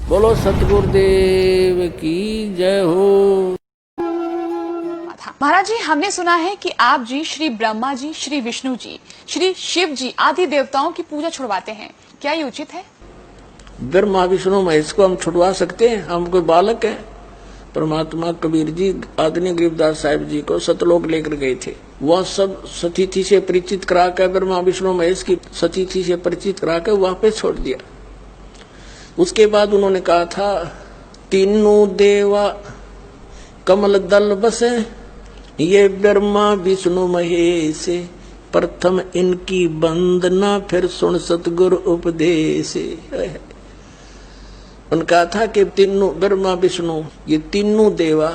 बोलो सतगुरुदेव की जय हो। महाराज जी, हमने सुना है कि आप जी श्री ब्रह्मा जी, श्री विष्णु जी, श्री शिव जी आदि देवताओं की पूजा छुड़वाते हैं, क्या ये उचित है? ब्रह्मा विष्णु महेश को हम छुड़वा सकते हैं? हम कोई बालक हैं? परमात्मा कबीर जी आदरणीय गरीबदास साहिब जी को सतलोक लेकर गए थे। वह सब सतीथि से परिचित करा कर, ब्रह्मा विष्णु महेश की सतीथि से परिचित करा कर वहां पे छोड़ दिया। उसके बाद उन्होंने कहा था, तीनों देवा कमल दल बसे, ये ब्रह्मा विष्णु महेश, प्रथम इनकी वंदना फिर सुन सतगुरु उपदेश। उनका था कि तीनों ब्रह्मा विष्णु ये तीनों देवा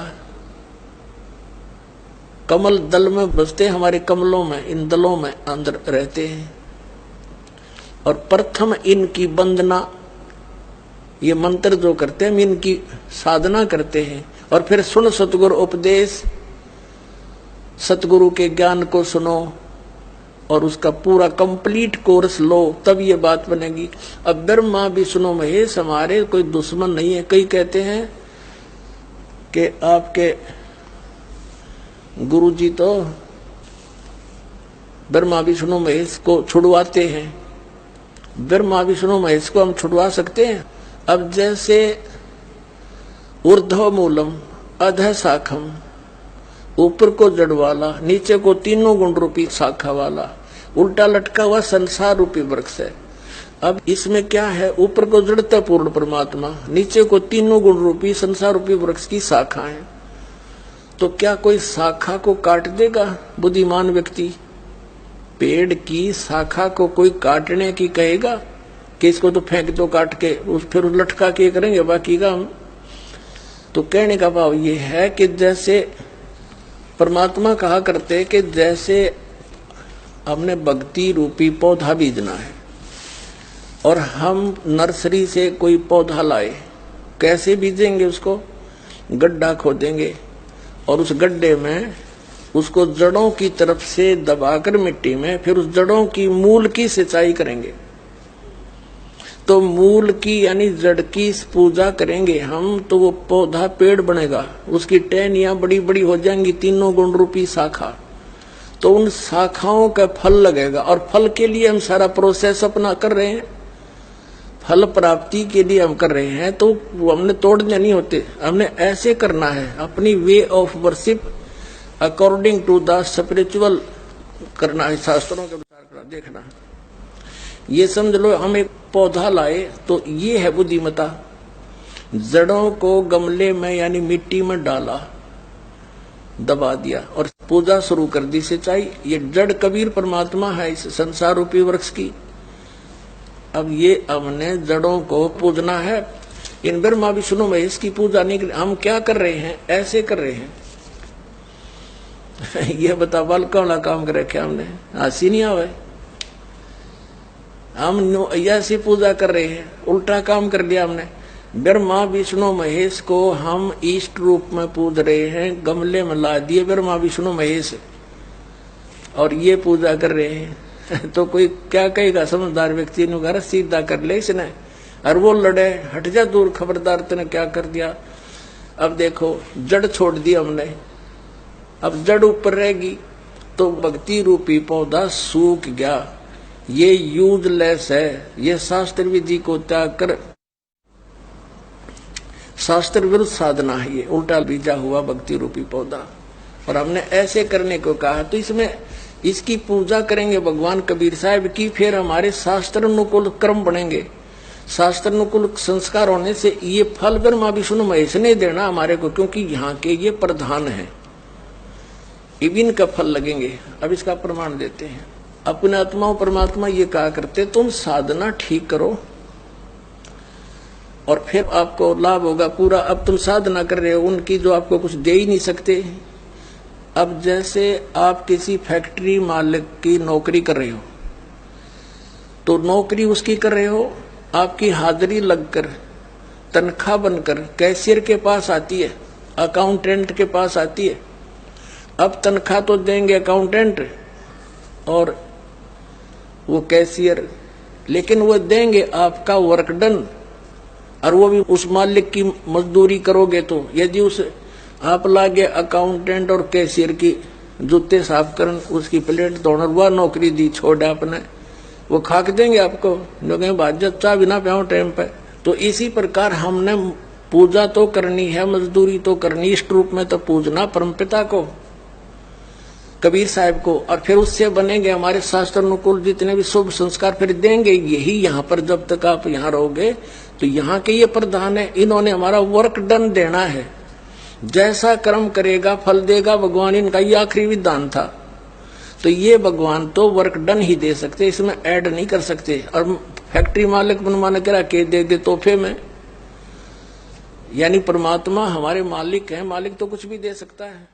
कमल दल में बसते, हमारे कमलों में, इन दलों में अंदर रहते हैं। और प्रथम इनकी वंदना, ये मंत्र जो करते हैं इनकी साधना करते हैं। और फिर सुन सतगुरु उपदेश, सतगुरु के ज्ञान को सुनो और उसका पूरा कंप्लीट कोर्स लो, तब ये बात बनेगी। अब ब्रह्मा विष्णु महेश हमारे कोई दुश्मन नहीं है। कई कहते हैं कि आपके गुरु जी तो ब्रह्मा विष्णु महेश को छुड़वाते हैं। ब्रह्मा विष्णु महेश को हम छुड़वा सकते हैं? अब जैसे ऊर्ध्व मूलम अधः शाखम, ऊपर को जड़ वाला, नीचे को तीनों गुण रूपी शाखा वाला, उल्टा लटका हुआ संसार रूपी वृक्ष है। अब इसमें क्या है? ऊपर को जड़ता पूर्ण परमात्मा, नीचे को तीनों गुण रूपी संसार रूपी वृक्ष की शाखा है। तो क्या कोई शाखा को काट देगा बुद्धिमान व्यक्ति? पेड़ की शाखा को कोई काटने की कहेगा कि इसको तो फेंक दो काट के, फिर लटका के करेंगे बाकी का हम? तो कहने का भाव ये है कि जैसे परमात्मा कहा करते कि जैसे हमने भक्ति रूपी पौधा बीजना है और हम नर्सरी से कोई पौधा लाए, कैसे बीजेंगे? उसको गड्ढा खोदेंगे और उस गड्ढे में उसको जड़ों की तरफ से दबाकर मिट्टी में, फिर उस जड़ों की मूल की सिंचाई करेंगे। तो मूल की यानी जड़ की पूजा करेंगे हम, तो वो पौधा पेड़ बनेगा, उसकी टहनियां बड़ी बड़ी हो जाएंगी, तीनों गुण रूपी शाखा। तो उन शाखाओं का फल लगेगा और फल के लिए हम सारा प्रोसेस अपना कर रहे हैं, फल प्राप्ति के लिए हम कर रहे हैं। तो हमने तोड़ने नहीं होते, हमने ऐसे करना है, अपनी way of worship according to the spiritual करना है, शास्त्रों के अनुसार देखना। ये समझ लो, हम एक पौधा लाए तो ये है बुद्धिमता। जड़ों को गमले में यानी मिट्टी में डाला, दबा दिया और पूजा शुरू कर दी, सिंचाई। ये जड़ कबीर परमात्मा है इस संसार रूपी वृक्ष की। अब ये हमने जड़ों को पूजना है। इन ब्रह्मा विष्णु महेश की पूजा नहीं, हम क्या कर रहे हैं? ऐसे कर रहे हैं। ये बता, बल कौन काम कर रखे हमने? हंसी नहीं आवे। हम ऐसी पूजा कर रहे हैं, उल्टा काम कर लिया हमने। ब्रह्मा विष्णु महेश को हम इष्ट रूप में पूज रहे हैं, गमले में ला दिए ब्रह्मा विष्णु महेश और ये पूजा कर रहे हैं। तो कोई क्या कहेगा? समझदार व्यक्ति ने घर सीधा कर ले इसने, और वो लड़े, हट जा दूर, खबरदार तूने क्या कर दिया। अब देखो, जड़ छोड़ दी हमने, अब जड़ ऊपर रहेगी तो भक्ति रूपी पौधा सूख गया। ये यूजलेस है, ये शास्त्र विधि को त्याग कर शास्त्र विरुद्ध साधना है, ये उल्टा बीजा हुआ भक्ति रूपी पौधा। और हमने ऐसे करने को कहा, तो इसमें इसकी पूजा करेंगे भगवान कबीर साहब की, फिर हमारे शास्त्र अनुकूल कर्म बनेंगे। शास्त्र अनुकूल संस्कार होने से ये फल ब्रह्मा विष्णु महेश ने देना हमारे को, क्योंकि यहाँ के ये प्रधान है, इविन का फल लगेंगे। अब इसका प्रमाण देते हैं। अपने आत्माओं परमात्मा ये कहा करते, तुम साधना ठीक करो और फिर आपको लाभ होगा पूरा। अब तुम साधना कर रहे हो उनकी जो आपको कुछ दे ही नहीं सकते। अब जैसे आप किसी फैक्ट्री मालिक की नौकरी कर रहे हो, तो नौकरी उसकी कर रहे हो, आपकी हाजिरी लगकर तनख्वाह बनकर कैशियर के पास आती है, अकाउंटेंट के पास आती है। अब तनख्वाह तो देंगे अकाउंटेंट और वो कैशियर, लेकिन वो देंगे आपका वर्क डन, और वो भी उस मालिक की मजदूरी करोगे तो यदि उस आप लागे अकाउंटेंट और कैशियर की जूते साफ करन उसकी प्लेट धोना वह नौकरी दी छोड़ आपने, वो खाक देंगे आपको जो कहें भाजत चाह बिना प्याओ टाइम पे। तो इसी प्रकार हमने पूजा तो करनी है, मजदूरी तो करनी, इष्ट रूप में तो पूजना परमपिता को, कबीर साहब को, और फिर उससे बनेंगे हमारे शास्त्र अनुकूल जितने भी शुभ संस्कार फिर देंगे यही। यहाँ पर जब तक आप यहाँ रहोगे तो यहाँ के ये प्रधान है, इन्होंने हमारा वर्क डन देना है, जैसा कर्म करेगा फल देगा भगवान, इनका ये आखिरी विधान था। तो ये भगवान तो वर्क डन ही दे सकते, इसमें ऐड नहीं कर सकते। और फैक्ट्री मालिक मनमाना करा के दे तोहफे में, यानी परमात्मा हमारे मालिक हैं, मालिक तो कुछ भी दे सकता है।